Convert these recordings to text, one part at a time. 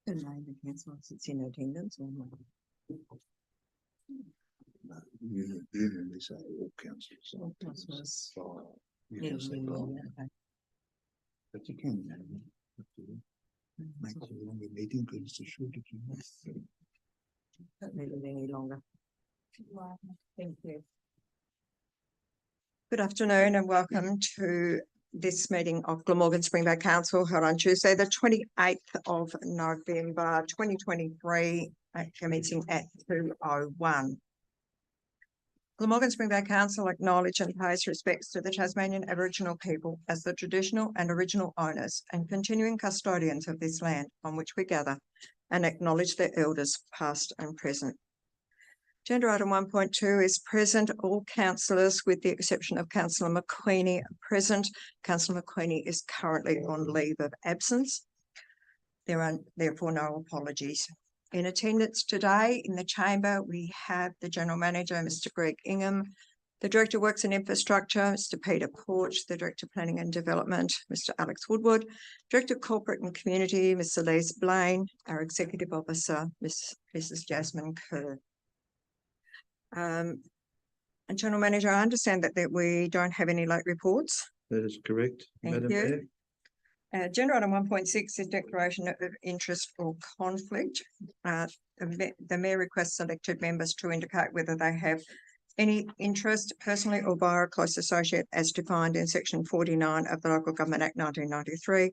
The name of council, it's in attendance or not? No, you say all councillors. All councillors. You Yeah, can say yeah, all, okay. but you can make a longer meeting because it's a shorter meeting. Don't need it any longer. Thank you. Good afternoon and welcome to this meeting of Glamorgan Springbank Council held on Tuesday, the 28th of November 2023, commencing at 2:01. Glamorgan Springbank Council acknowledge and pays respects to the Tasmanian Aboriginal people as the traditional and original owners and continuing custodians of this land on which we gather, and acknowledge their elders past and present. Agenda item 1.2 is present. All councillors, with the exception of Councillor McQueenie, are present. Councillor McQueenie is currently on leave of absence. There are therefore no apologies. In attendance today in the chamber, we have the General Manager, Mr. Greg Ingham, the Director of Works and Infrastructure, Mr. Peter Porch, the Director of Planning and Development, Mr. Alex Woodward, Director of Corporate and Community, Ms. Elise Blaine, our Executive Officer, Mrs. Jasmine Kerr. And General Manager, I understand that we don't have any late reports. That is correct, Thank Madam you. Mayor. Agenda item 1.6 is declaration of interest or conflict. The Mayor requests elected members to indicate whether they have any interest personally or via a close associate as defined in section 49 of the Local Government Act 1993,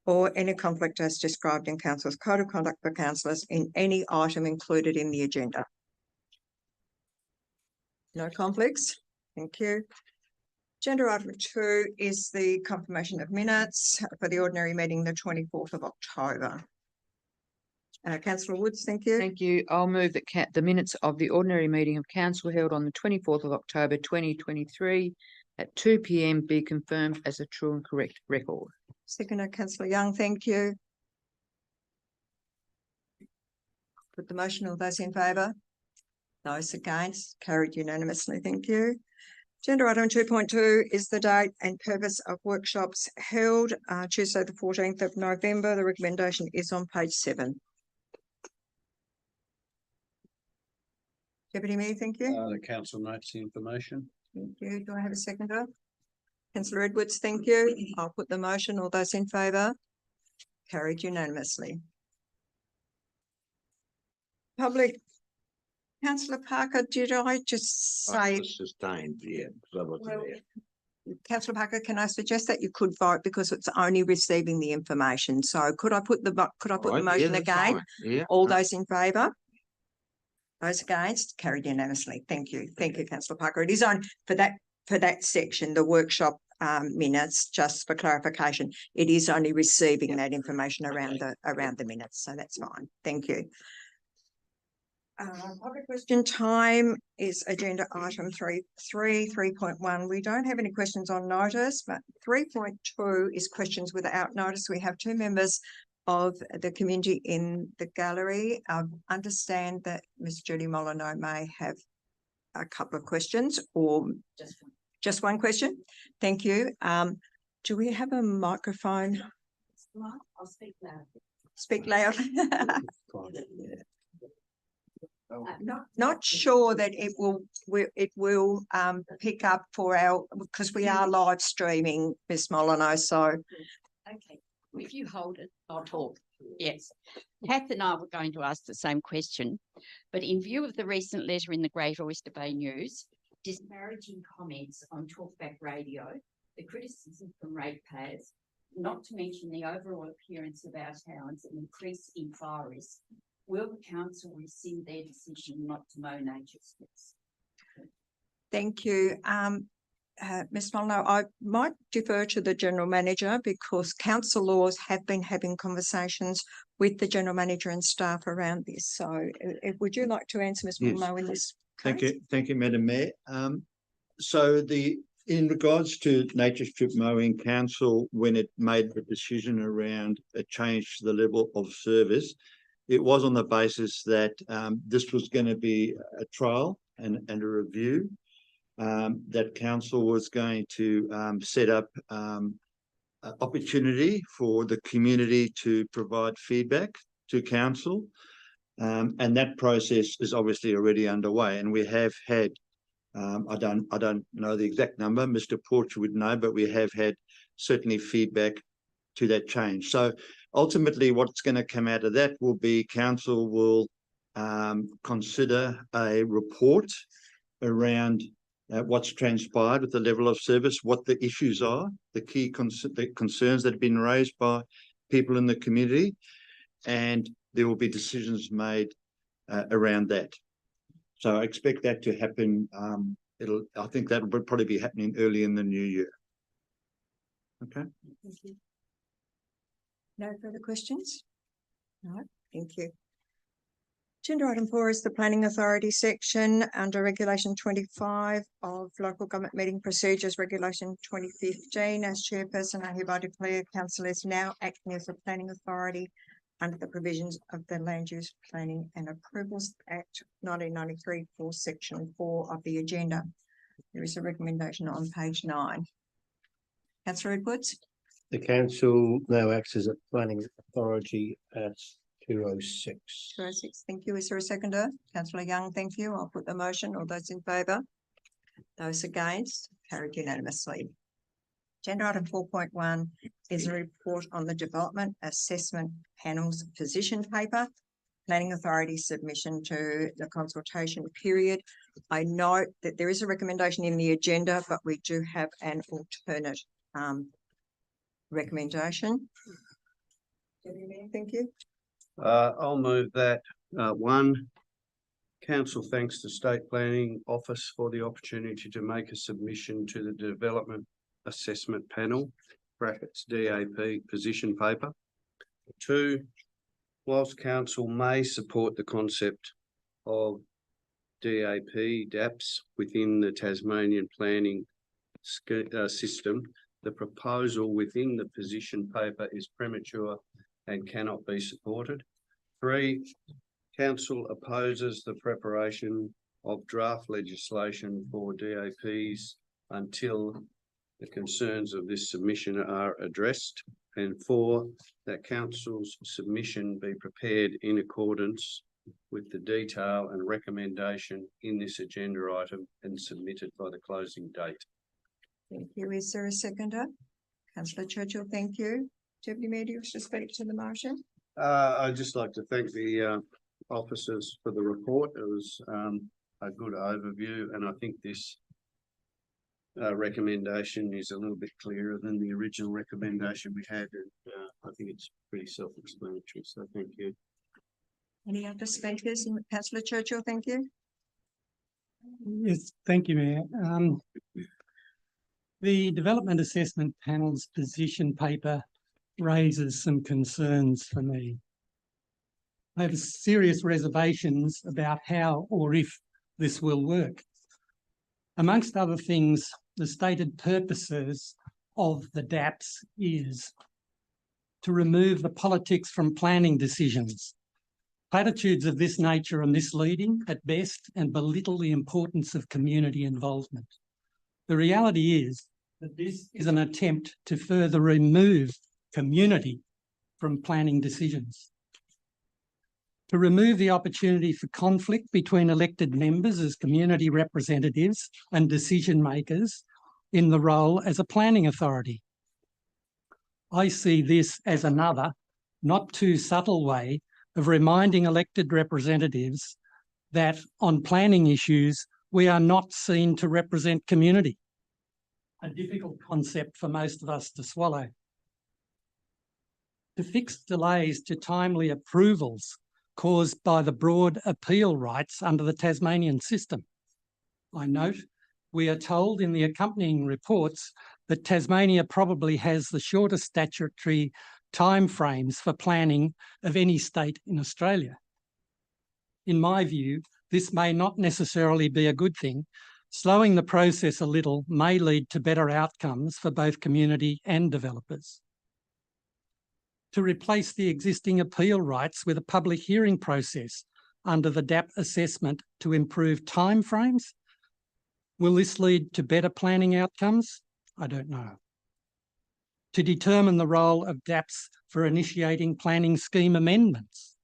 or any conflict as described in Council's Code of Conduct for Councillors in any item included in the agenda. No conflicts. Thank you. Agenda item 2 is the confirmation of minutes for the ordinary meeting, the 24th of October. Councillor Woods, thank you. Thank you. I'll move that the minutes of the ordinary meeting of council held on the 24th of October 2023 at 2 p.m. be confirmed as a true and correct record. Seconder, Councillor Young, thank you. Put the motion. All those in favour? Those against? Carried unanimously. Thank you. Agenda item 2.2 is the date and purpose of workshops held Tuesday the 14th of November. The recommendation is on page 7. Deputy Mayor, thank you. The council notes the information. Thank you. Do I have a seconder? Councillor Edwards, thank you. I'll put the motion. All those in favour? Carried unanimously. Public. Councillor Parker, did I just say? Sustained, yeah. Councillor Parker, can I suggest that you could vote because it's only receiving the information? So could I put the motion again? Yeah. All those in favour? Those against? Carried unanimously. Thank you. Thank you, Councillor Parker. It is on for that section, the workshop minutes, just for clarification. It is only receiving that information around the minutes. So that's fine. Thank you. Public question time is agenda item 3.1. We don't have any questions on notice, but 3.2 is questions without notice. We have 2 members of the community in the gallery. I understand that Ms. Judy Molyneux may have a couple of questions or just one question. Thank you. Do we have a microphone? I'll speak loud. Speak loud. Not sure that it will pick up for our, because we are live streaming, Ms. Molyneux. So Okay, if you hold it, I'll talk. Yes, Kath and I were going to ask the same question, but in view of the recent letter in the Great Oyster Bay News disparaging comments on Talkback Radio, the criticism from ratepayers, not to mention the overall appearance of our towns and increase in fire risk, will the council rescind their decision not to mow nature strips? thank you. Ms. Molyneux, I might defer to the General Manager because council laws have been having conversations with the General Manager and staff around this. So would you like to answer, Ms. Yes. Molyneux, in this Thank you, Madam Mayor. So in regards to nature strip mowing, council, when it made the decision around a change to the level of service, it was on the basis that this was going to be a trial and a review, that council was going to set up opportunity for the community to provide feedback to council. And that process is obviously already underway, and we have had, I don't know the exact number, Mr. Porcher would know, but we have had certainly feedback to that change. So ultimately what's going to come out of that will be council will consider a report around what's transpired with the level of service, what the issues are, the key concerns that have been raised by people in the community, and there will be decisions made around that. So I expect that to happen. I think that will probably be happening early in the new year. Okay. Thank you. No further questions? No, thank you. Agenda item 4 is the Planning Authority section under Regulation 25 of Local Government Meeting Procedures, Regulation 2015. As chairperson, I hereby declare council is now acting as a planning authority under the provisions of the Land Use Planning and Approvals Act 1993 for section 4 of the agenda. There is a recommendation on page 9. Councillor Edwards? The council now acts as a planning authority at 206. 206, thank you. Is there a seconder? Councillor Young, thank you. I'll put the motion. All those in favour? Those against? Carried unanimously. Agenda item 4.1 is a report on the Development Assessment Panel's position paper, Planning Authority submission to the consultation period. I note that there is a recommendation in the agenda, but we do have an alternate recommendation. Thank you. I'll move that. One, council thanks the State Planning Office for the opportunity to make a submission to the Development Assessment Panel, brackets DAP position paper. 2, whilst council may support the concept of DAPs within the Tasmanian planning system, the proposal within the position paper is premature and cannot be supported. 3, council opposes the preparation of draft legislation for DAPs until the concerns of this submission are addressed. And 4, that council's submission be prepared in accordance with the detail and recommendation in this agenda item and submitted by the closing date. Thank you. Is there a seconder? Councillor Churchill, thank you. Deputy Mayor, do you wish to speak to the motion? I'd just like to thank the officers for the report. It was a good overview, and I think this recommendation is a little bit clearer than the original recommendation we had, and I think it's pretty self-explanatory, so thank you. Any other speakers? Councillor Churchill, thank you. Yes, thank you, Mayor. The Development Assessment Panel's position paper raises some concerns for me. I have serious reservations about how or if this will work. Amongst other things, the stated purposes of the DAPs is to remove the politics from planning decisions. Platitudes of this nature are misleading at best and belittle the importance of community involvement. The reality is that this is an attempt to further remove community from planning decisions. To remove the opportunity for conflict between elected members as community representatives and decision makers in the role as a planning authority. I see this as another, not too subtle way of reminding elected representatives that on planning issues, we are not seen to represent community. A difficult concept for most of us to swallow. To fix delays to timely approvals caused by the broad appeal rights under the Tasmanian system. I note we are told in the accompanying reports that Tasmania probably has the shortest statutory timeframes for planning of any state in Australia. In my view, this may not necessarily be a good thing. Slowing the process a little may lead to better outcomes for both community and developers. To replace the existing appeal rights with a public hearing process under the DAP assessment to improve timeframes? Will this lead to better planning outcomes? I don't know. To determine the role of DAPs for initiating planning scheme amendments?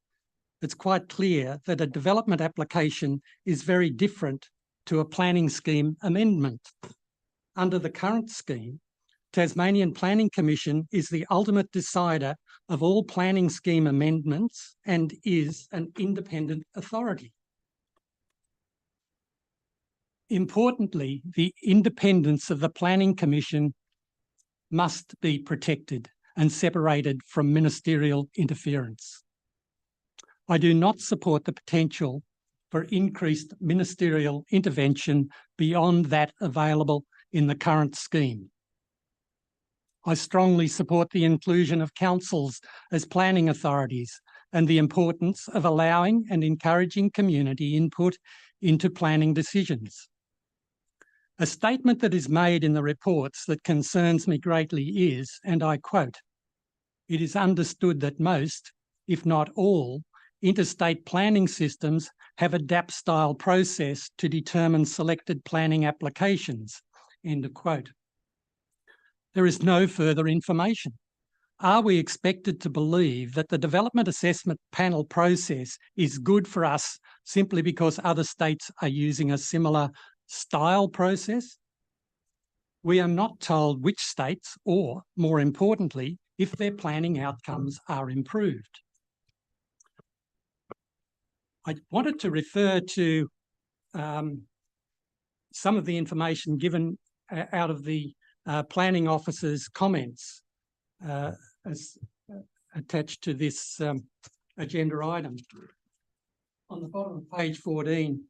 it's quite clear that a development application is very different to a planning scheme amendment. Under the current scheme, Tasmanian Planning Commission is the ultimate decider of all planning scheme amendments and is an independent authority. Importantly, the independence of the Planning Commission must be protected and separated from ministerial interference. I do not support the potential for increased ministerial intervention beyond that available in the current scheme. I strongly support the inclusion of councils as planning authorities and the importance of allowing and encouraging community input into planning decisions. A statement that is made in the reports that concerns me greatly is, and I quote, "It is understood that most, if not all, interstate planning systems have a DAP-style process to determine selected planning applications." End of quote. There is no further information. Are we expected to believe that the Development Assessment Panel process is good for us simply because other states are using a similar style process? We are not told which states, or more importantly, if their planning outcomes are improved. I wanted to refer to some of the information given out of the planning officer's comments as attached to this agenda item. On the bottom of page 14,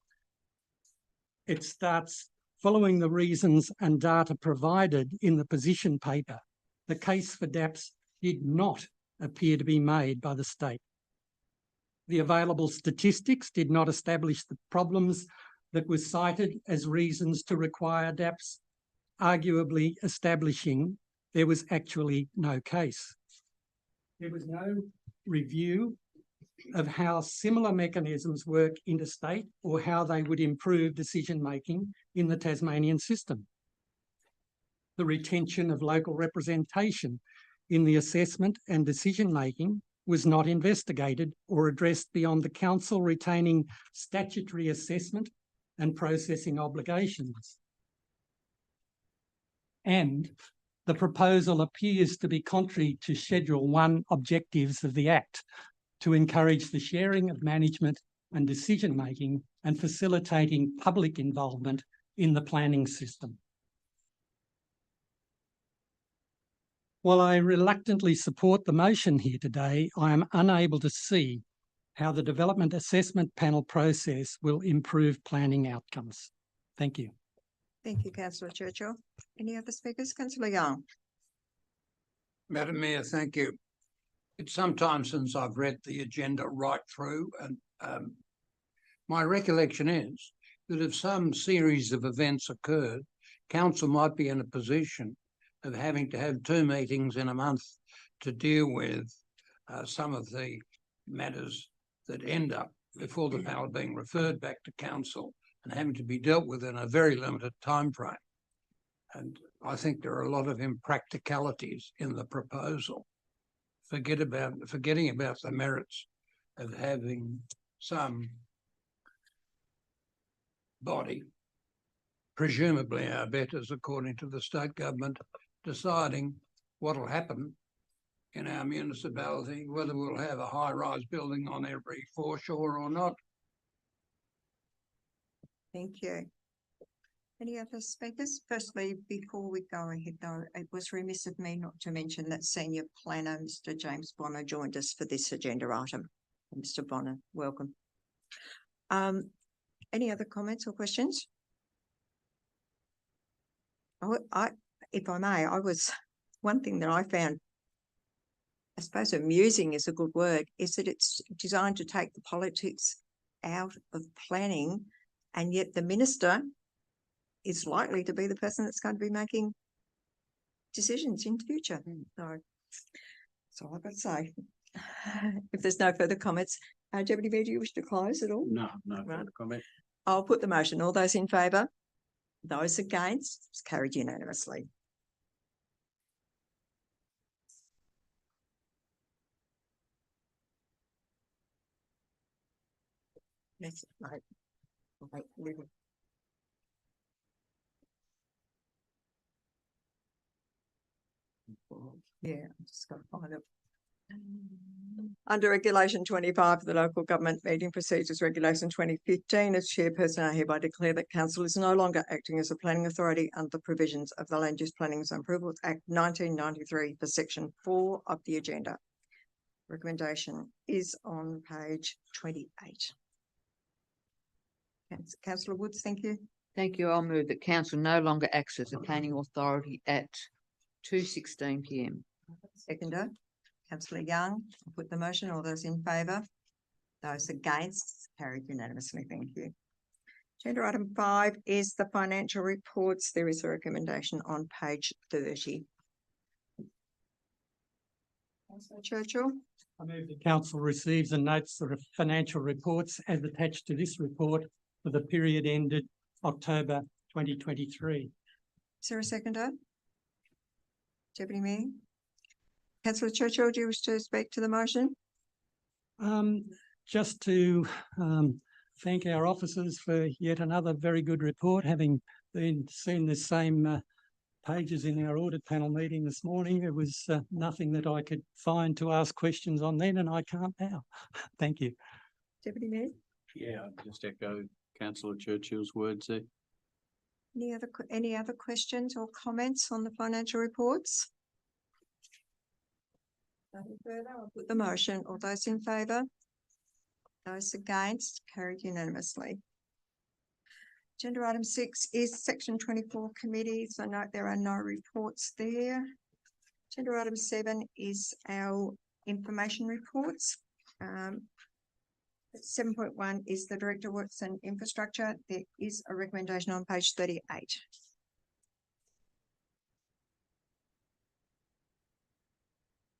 it starts, "Following the reasons and data provided in the position paper, the case for DAPS did not appear to be made by the state. The available statistics did not establish the problems that were cited as reasons to require DAPS, arguably establishing there was actually no case. There was no review of how similar mechanisms work interstate or how they would improve decision-making in the Tasmanian system. The retention of local representation in the assessment and decision-making was not investigated or addressed beyond the council retaining statutory assessment and processing obligations. And the proposal appears to be contrary to Schedule 1 objectives of the Act to encourage the sharing of management and decision-making and facilitating public involvement in the planning system." While I reluctantly support the motion here today, I am unable to see how the Development Assessment Panel process will improve planning outcomes. Thank you. Thank you, councillor Churchill. Any other speakers? Councillor Young. Madam Mayor, thank you. It's some time since I've read the agenda right through, and my recollection is that if some series of events occurred, council might be in a position of having to have 2 meetings in a month to deal with some of the matters that end up before the panel being referred back to council and having to be dealt with in a very limited time frame. And I think there are a lot of impracticalities in the proposal. Forgetting about the merits of having some body, presumably our betters according to the state government, deciding what will happen in our municipality, whether we'll have a high-rise building on every foreshore or not. Thank you. Any other speakers? Firstly, before we go ahead though, it was remiss of me not to mention that Senior Planner, Mr. James Bonner, joined us for this agenda item. Mr. Bonner, welcome. Any other comments or questions? If I may, one thing that I found, I suppose amusing is a good word, is that it's designed to take the politics out of planning, and yet the minister is likely to be the person that's going to be making decisions in the future. So that's all I've got to say. If there's no further comments, Deputy Mayor, do you wish to close at all? No further comment. I'll put the motion. All those in favour? Those against? It's carried unanimously. Yes, right. Right, leave it. Yeah, I'm just gotta find it. Under Regulation 25 of the Local Government Meeting Procedures Regulation 2015, as chairperson, I hereby declare that council is no longer acting as a planning authority under the provisions of the Land Use Planning and Approvals Act 1993 for section 4 of the agenda. Recommendation is on page 28. Councillor Woods, thank you. Thank you. I'll move that council no longer acts as a planning authority at 2:16 PM. Seconder, councillor Young, I'll put the motion. All those in favour? Those against, carried unanimously. Thank you. Agenda item 5 is the financial reports. There is a recommendation on page 30. Councillor Churchill, I move the council receives and notes the financial reports as attached to this report for the period ended October 2023. is there a seconder? Deputy Mayor? Councillor Churchill, do you wish to speak to the motion? Just to thank our officers for yet another very good report, having seen the same pages in our audit panel meeting this morning. There was nothing that I could find to ask questions on then, and I can't now. Thank you. Deputy Mayor? Yeah, I'll just echo councillor Churchill's words there. Any other questions or comments on the financial reports? Nothing further, I'll put the motion. All those in favour? Those against, carried unanimously. Agenda item 6 is section 24 committees. I note there are no reports there. Agenda item 7 is our information reports. 7.1 is the Director of Works and Infrastructure. There is a recommendation on page 38.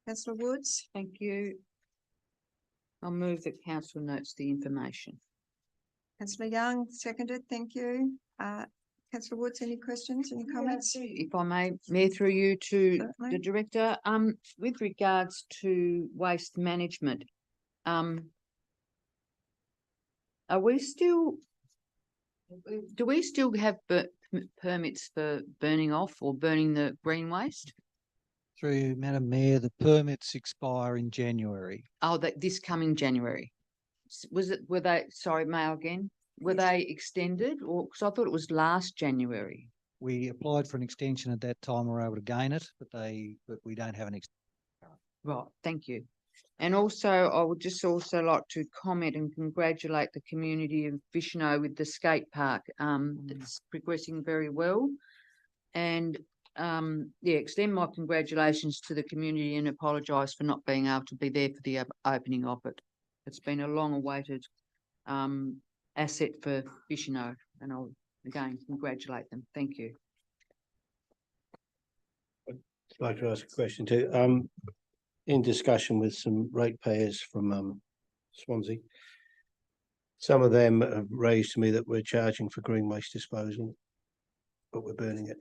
Councillor Woods, Thank you. I'll move that council notes the information. Councillor Young, seconded. Thank you. Councillor Woods, any questions, any comments? If I may, Mayor, through you to the Certainly. director, with regards to waste management, are we still, do we still have permits for burning off or burning the green waste? Through Madam Mayor, the permits expire in January. Oh, that this coming January. Were they, sorry, Mayor again, were they extended or, because I thought it was last January? We applied for an extension at that time, we were able to gain it, but we don't have an Right, thank you. And also, I would just also like to comment and congratulate the community of Fishno with the skate park. It's progressing very well. And yeah, extend my congratulations to the community and apologise for not being able to be there for the opening of it. It's been a long awaited asset for Fishno, and I'll again congratulate them. Thank you. I'd like to ask a question too. In discussion with some ratepayers from Swansea, some of them have raised to me that we're charging for green waste disposal, but we're burning it.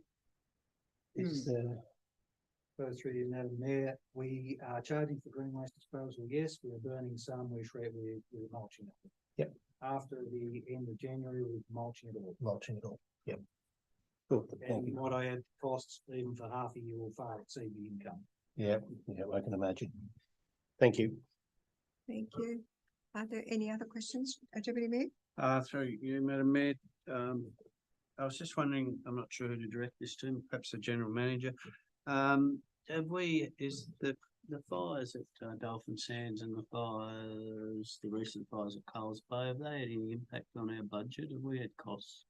Go through you, Madam Mayor. We are charging for green waste disposal. Yes, we are burning some. We're mulching it. Yep. After the end of January, we're mulching it all. Mulching it all. Yep. Cool. Thank And you. what I had costs even for half a year will far exceed the income. Yeah, yeah, I can imagine. Thank you. Thank you. Are there any other questions, Deputy Mayor? Through you, Madam Mayor, I was just wondering, I'm not sure who to direct this to, perhaps the general manager. Is the fires at Dolphin Sands and the recent fires at Coles Bay, have they had any impact on our budget? Have we had costs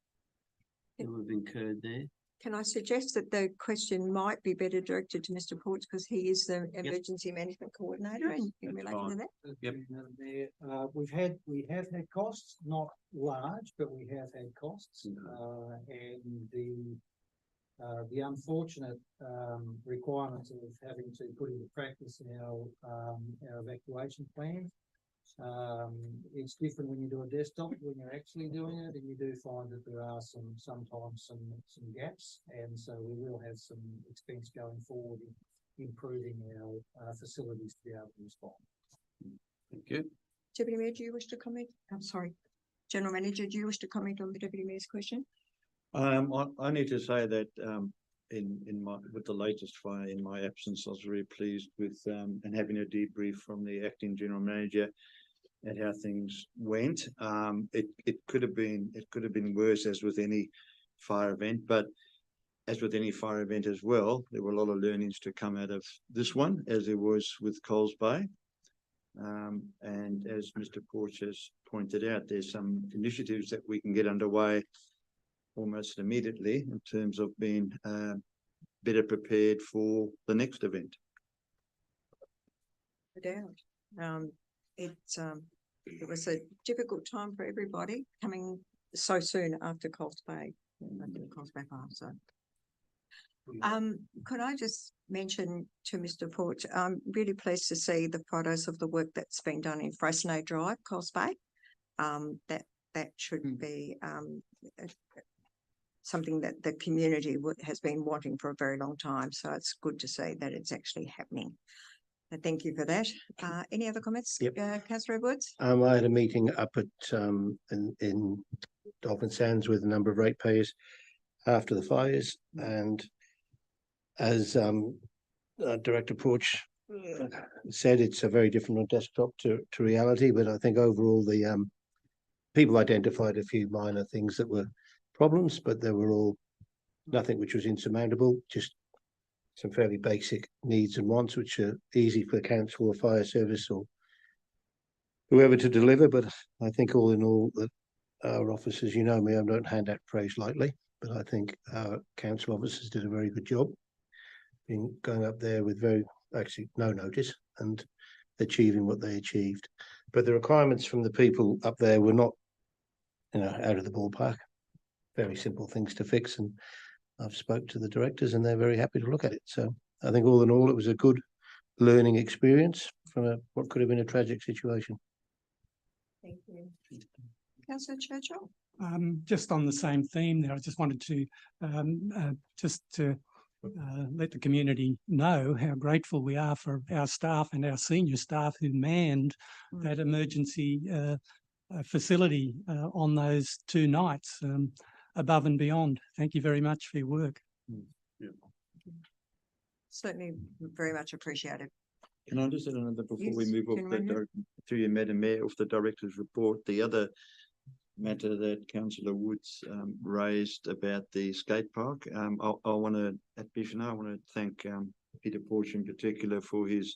that we've incurred there? Can I suggest that the question might be better directed to Mr. Ports because he is the emergency management coordinator in That's relation to fine. that? Yep. Madam Mayor, we have had costs, not large, but we have had costs. And the unfortunate requirements of having to put into practice our evacuation plan. It's different when you do a desktop, when you're actually doing it, and you do find that there are sometimes some gaps, and so we will have some expense going forward in improving our facilities to be able to respond. Thank you. Deputy Mayor, do you wish to comment? I'm sorry. General Manager, do you wish to comment on the Deputy Mayor's question? I need to say that, with the latest fire in my absence, I was very pleased with, and having a debrief from the acting general manager at how things went. It could have been worse, as with any fire event, but as with any fire event as well, there were a lot of learnings to come out of this one, as there was with Coles Bay. And as Mr. Porch has pointed out, there's some initiatives that we can get underway almost immediately in terms of being better prepared for the next event. No doubt. It was a difficult time for everybody coming so soon after Coles Bay. Coles Bay Fire, so. Could I just mention to Mr. Porch, I'm really pleased to see the photos of the work that's been done in Fresno Drive, Coles Bay. That should be something that the community has been wanting for a very long time. So it's good to see that it's actually happening. Thank you for that. Any other comments? Yep. Councillor Edwards? I had a meeting up at in Dolphin Sands with a number of ratepayers after the fires, and as Director Porch said, it's a very different on desktop to reality, but I think overall the people identified a few minor things that were problems, but they were all nothing which was insurmountable, just some fairly basic needs and wants, which are easy for the council or fire service or whoever to deliver. But I think all in all, that our officers, you know me, I don't hand out praise lightly, but I think our council officers did a very good job in going up there with actually no notice and achieving what they achieved. But the requirements from the people up there were not, out of the ballpark. Very simple things to fix, and I've spoke to the directors and they're very happy to look at it. So I think all in all, it was a good learning experience from what could have been a tragic situation. Thank you. Councillor Churchill? Just on the same theme there, I just wanted to let the community know how grateful we are for our staff and our senior staff who manned that emergency facility on those 2 nights, above and beyond. Thank you very much for your work. Yeah. Certainly very much appreciated. Can I just add another before we Yes, move off through you, Madam Mayor, off the director's report? The other matter that Councillor Woods raised about the skate park. I want to thank Peter Porch in particular for his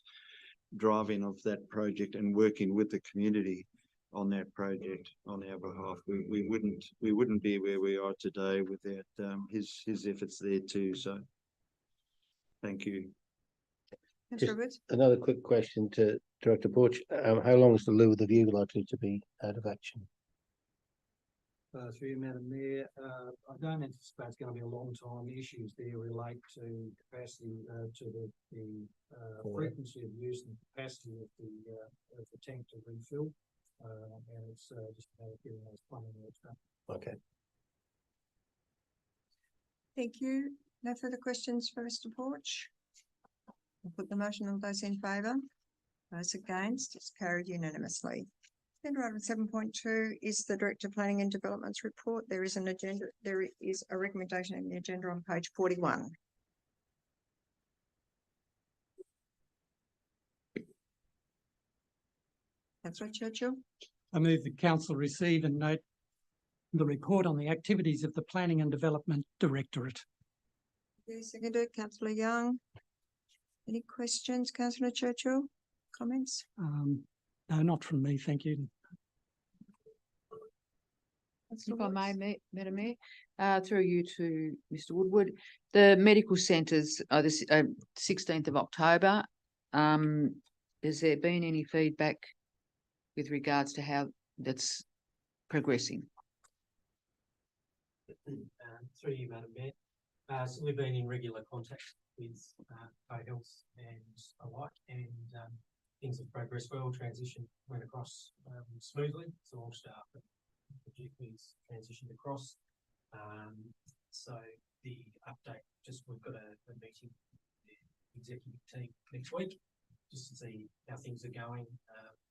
driving of that project and working with the community on that project on our behalf. We wouldn't be where we are today without his efforts there too. So thank you. Councillor Woods? Another quick question to Director Porch. How long is the Loo of the View likely to be out of action? Through you, Madam Mayor, I don't anticipate it's going to be a long time. The issues there relate to capacity, to the frequency of use and capacity of the tank to refill, and it's just about getting those plumbing works done. Okay. Thank you. No further questions for Mr. Porch? I'll put the motion on those in favour. Those against, it's carried unanimously. Agenda item 7.2 is the Director of Planning and Development's report. There is a recommendation in the agenda on page 41. Councillor Churchill? I move the council receive and note the report on the activities of the Planning and Development Directorate. Seconded, Councillor Young. Any questions, Councillor Churchill? Comments? No, not from me, thank you. If I may, Madam Mayor, through you to Mr. Woodward, the medical centres are the 16th of October. Has there been any feedback with regards to how that's progressing? Through you, Madam Mayor. So we've been in regular contact with Co-Health and alike, and things have progressed well. Transition went across smoothly, so all staff and the GPs transitioned across. So the update, just we've got a meeting with the executive team next week just to see how things are going.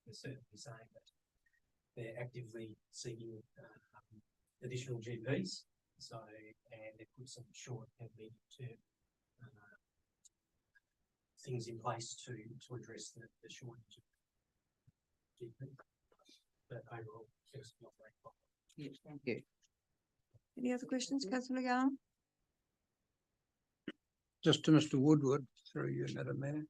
They're certainly saying that they're actively seeking additional GPs. So, and they've put some short and medium term things in place to address the shortage of GP. But overall, it's not very popular. Yes, thank you. Any other questions, councillor Young? Just to Mr Woodward, through you, Madam Mayor.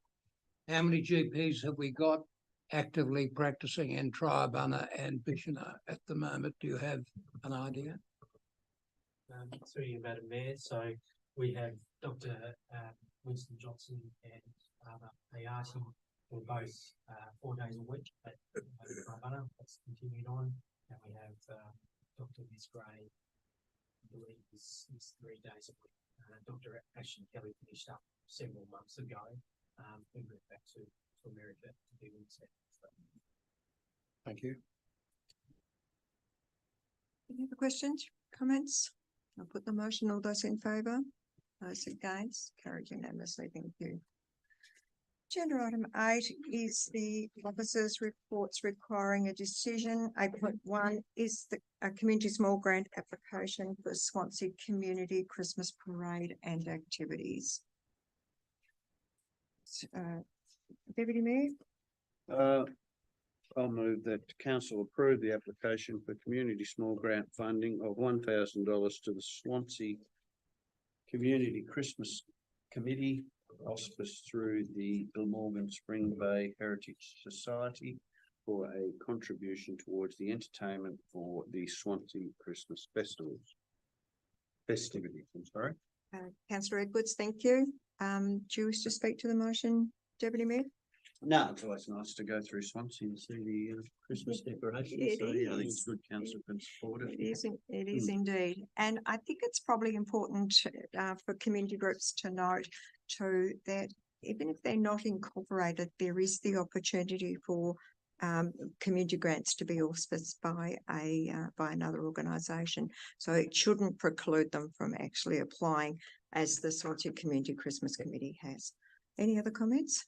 How many GPs have we got actively practicing in Triabunna and Bishana at the moment? Do you have an idea? Through you, Madam Mayor. So we have Dr. Winston Johnson and Father Ayati, who are both 4 days a week at Triabunna. That's continued on. And we have Dr. Liz Gray, I believe is 3 days a week. Dr. Ashton Kelly finished up several months ago. We moved back to America to do this. Thank you. Any other questions, comments? I'll put the motion. All those in favour? Those against? Carried unanimously. Thank you. Agenda item 8 is the officers' reports requiring a decision. 8.1 is a community small grant application for Swansea Community Christmas Parade and activities. Deputy Mayor? I'll move that council approve the application for community small grant funding of $1,000 to the Swansea Community Christmas Committee, auspiced through the Glamorgan Spring Bay Heritage Society, for a contribution towards the entertainment for the Swansea Christmas festivities. I'm sorry. Councillor Edwards, thank you. Do you wish to speak to the motion, Deputy Mayor? No, it's always nice to go through Swansea and see the Christmas decorations. It So yeah, I think is. it's good council can support it. It is indeed. And I think it's probably important for community groups to note too that even if they're not incorporated, there is the opportunity for community grants to be auspiced by another organisation. So it shouldn't preclude them from actually applying, as the Swansea Community Christmas Committee has. Any other comments?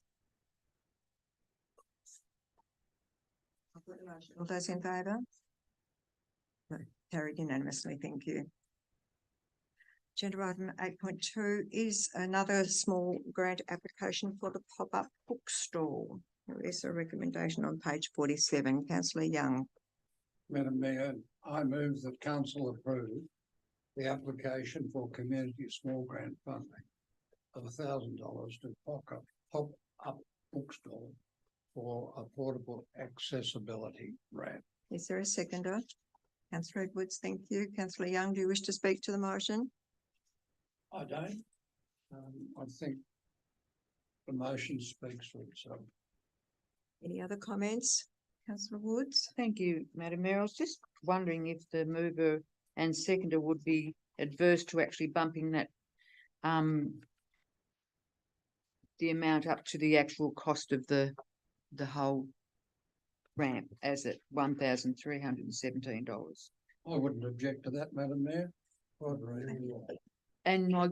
All those in favour? No, carried unanimously. Thank you. Agenda item 8.2 is another small grant application for the pop-up bookstall. There is a recommendation on page 47. Councillor Young. Madam Mayor, I move that council approve the application for community small grant funding of $1,000 to pop-up bookstall for a portable accessibility ramp. Is there a seconder? Councillor Edwards, thank you. Councillor Young, do you wish to speak to the motion? I don't. I think the motion speaks for itself. Any other comments? Councillor Woods? Thank you, Madam Mayor. I was just wondering if the mover and seconder would be adverse to actually bumping that the amount up to the actual cost of the whole ramp as at $1,317. I wouldn't object to that, Madam Mayor. I'd really like. And my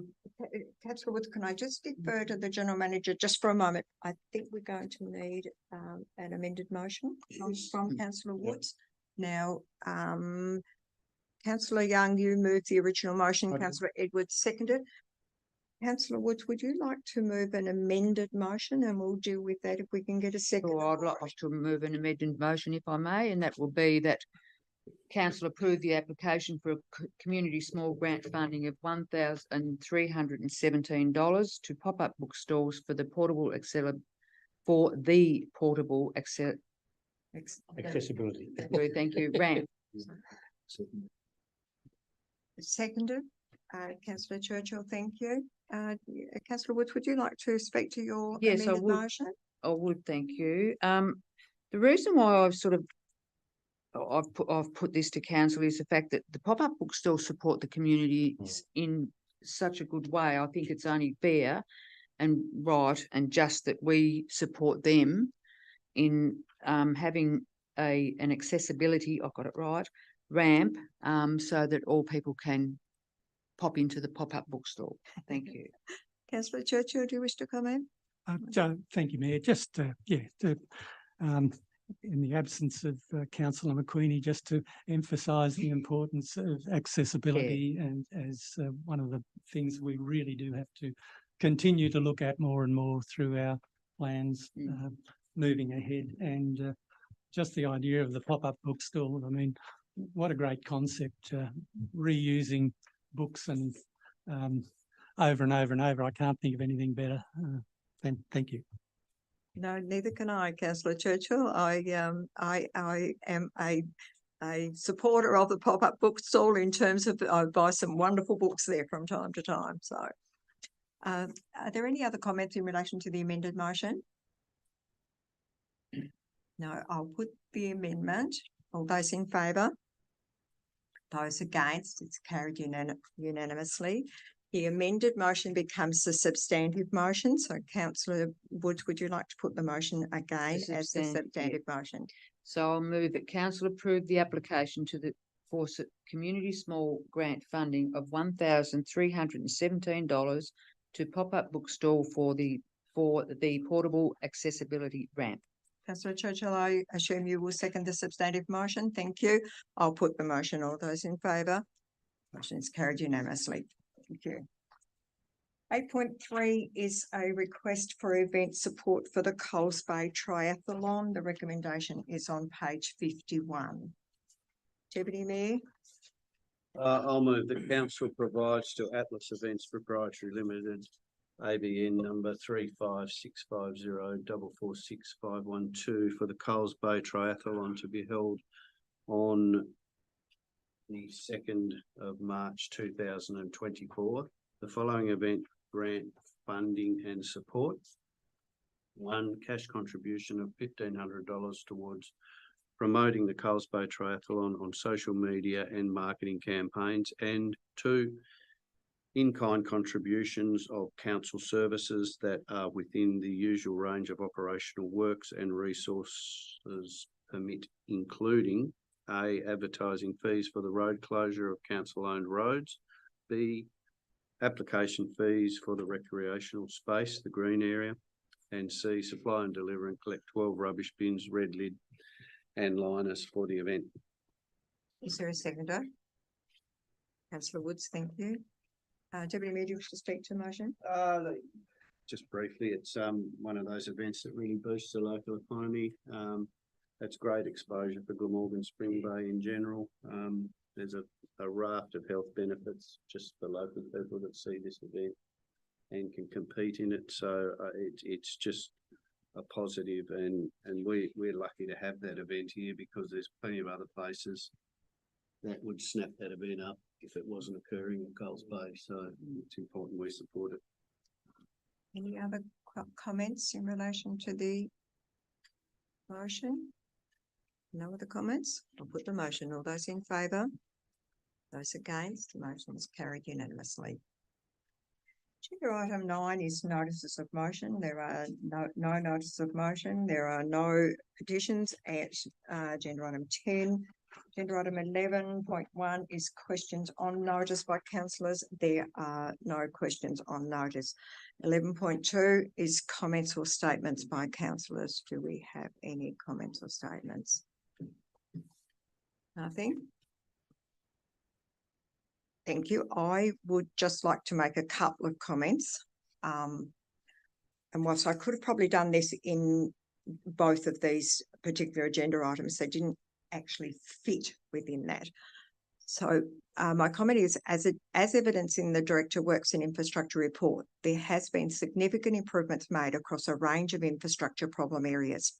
Councillor Woods, can I just defer to the General Manager just for a moment? I think we're going to need an amended motion from Councillor Woods. Now, Councillor Young, you moved the original motion. Councillor Edwards seconded. Councillor Woods, would you like to move an amended motion, and we'll deal with that if we can get a second? I'd like to move an amended motion if I may, and that will be that council approve the application for a community small grant funding of $1,317 to pop-up bookstores for the portable Accessibility. Thank you, ramp. Seconded. Councillor Churchill, thank you. Councillor Woods, would you like to speak to your Yes, I amended would. motion? I would, thank you. The reason why I've put this to council is the fact that the pop-up bookstores support the community in such a good way. I think it's only fair and right and just that we support them in having an accessibility, I've got it right, ramp, so that all people can pop into the pop-up bookstore. Thank you. Councillor Churchill, do you wish to comment? Thank you, Mayor. Just, in the absence of Councillor McQueenie, just to emphasise the importance of accessibility and as one of the things we really do have to continue to look at more and more through our plans moving ahead. And just the idea of the pop-up bookstall, I mean, what a great concept, reusing books and over and over and over. I can't think of anything better. Thank you. No, neither can I, Councillor Churchill. I am a supporter of the pop-up bookstall in terms of I buy some wonderful books there from time to time. So, are there any other comments in relation to the amended motion? No, I'll put the amendment. All those in favour? Those against? It's carried unanimously. The amended motion becomes the substantive motion. So Councillor Woods, would you like to put the motion again as the substantive motion? So I'll move that council approve the application to the community small grant funding of $1,317 to pop-up bookstall for the portable accessibility ramp. Councillor Churchill, I assume you will second the substantive motion. Thank you. I'll put the motion. All those in favour? Motion is carried unanimously. Thank you. 8.3 is a request for event support for the Coles Bay Triathlon. The recommendation is on page 51. Deputy Mayor. I'll move that council provides to Atlas Events Proprietary Limited, ABN number 3565044651 for the Coles Bay Triathlon to be held on the 2nd of March 2024. The following event grant funding and support. 1, cash contribution of $1,500 towards promoting the Coles Bay Triathlon on social media and marketing campaigns, and 2, in-kind contributions of council services that are within the usual range of operational works and resources permit, including A, advertising fees for the road closure of council-owned roads, B, application fees for the recreational space, the green area, and C, supply and deliver and collect 12 rubbish bins, red lid and liners for the event. Is there a seconder? Councillor Woods, thank you. Deputy Mayor, do you wish to speak to the motion? Just briefly, it's one of those events that really boosts the local economy. That's great exposure for Glamorgan Spring Bay in general. There's a raft of health benefits just for local people that see this event and can compete in it. So it's just a positive, and we're lucky to have that event here because there's plenty of other places that would snap that event up if it wasn't occurring in Coles Bay. So it's important we support it. Any other comments in relation to the motion? No other comments? I'll put the motion. All those in favour? Those against? The motion is carried unanimously. Agenda item 9 is notices of motion. There are no notices of motion. There are no petitions at agenda item 10. Agenda item 11.1 is questions on notice by councillors. There are no questions on notice. 11.2 is comments or statements by councillors. Do we have any comments or statements? Nothing. Thank you. I would just like to make a couple of comments. And whilst I could have probably done this in both of these particular agenda items, they didn't actually fit within that. So my comment is, as evidence in the Director Works and Infrastructure report, there has been significant improvements made across a range of infrastructure problem areas.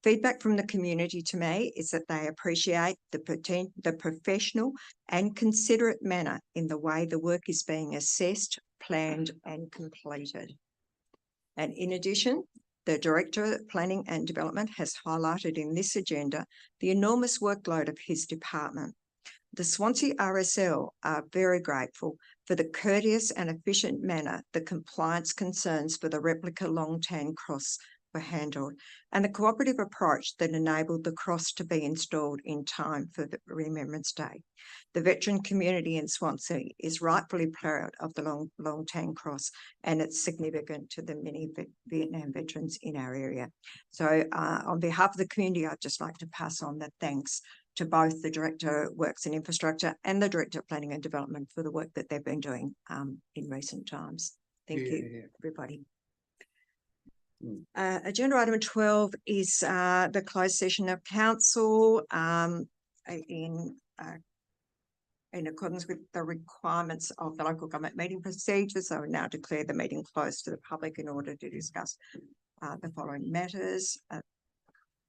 Feedback from the community to me is that they appreciate the professional and considerate manner in the way the work is being assessed, planned and completed. And in addition, the Director of Planning and Development has highlighted in this agenda the enormous workload of his department. The Swansea RSL are very grateful for the courteous and efficient manner the compliance concerns for the replica Longtan Cross were handled, and the cooperative approach that enabled the cross to be installed in time for the Remembrance Day. The veteran community in Swansea is rightfully proud of the Long Tang Cross, and it's significant to the many Vietnam veterans in our area. So on behalf of the community, I'd just like to pass on the thanks to both the Director of Works and Infrastructure and the Director of Planning and Development for the work that they've been doing in recent times. Thank you, everybody. Agenda item 12 is the closed session of council in accordance with the requirements of the local government meeting procedures. I will now declare the meeting closed to the public in order to discuss the following matters.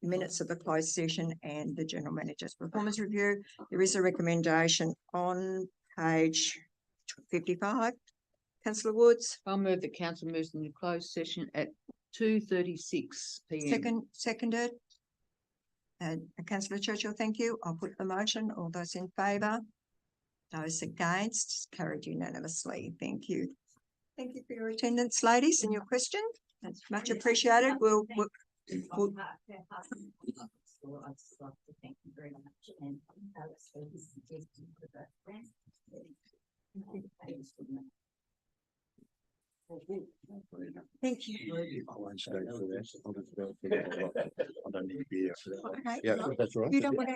Minutes of the closed session and the General Manager's performance review. There is a recommendation on page 55. Councillor Woods. I'll move the council moves into closed session at 2:36 p.m. Seconded. And Councillor Churchill, thank you. I'll put the motion. All those in favour? Those against? Carried unanimously. Thank you. Thank you for your attendance, ladies, and your question. That's much appreciated. We'll I'd just like to thank you very much and Alex for his suggestion for the grant. Thank you. I won't stay for that. I don't need to be here for that. Okay. Yeah, that's right. You don't want to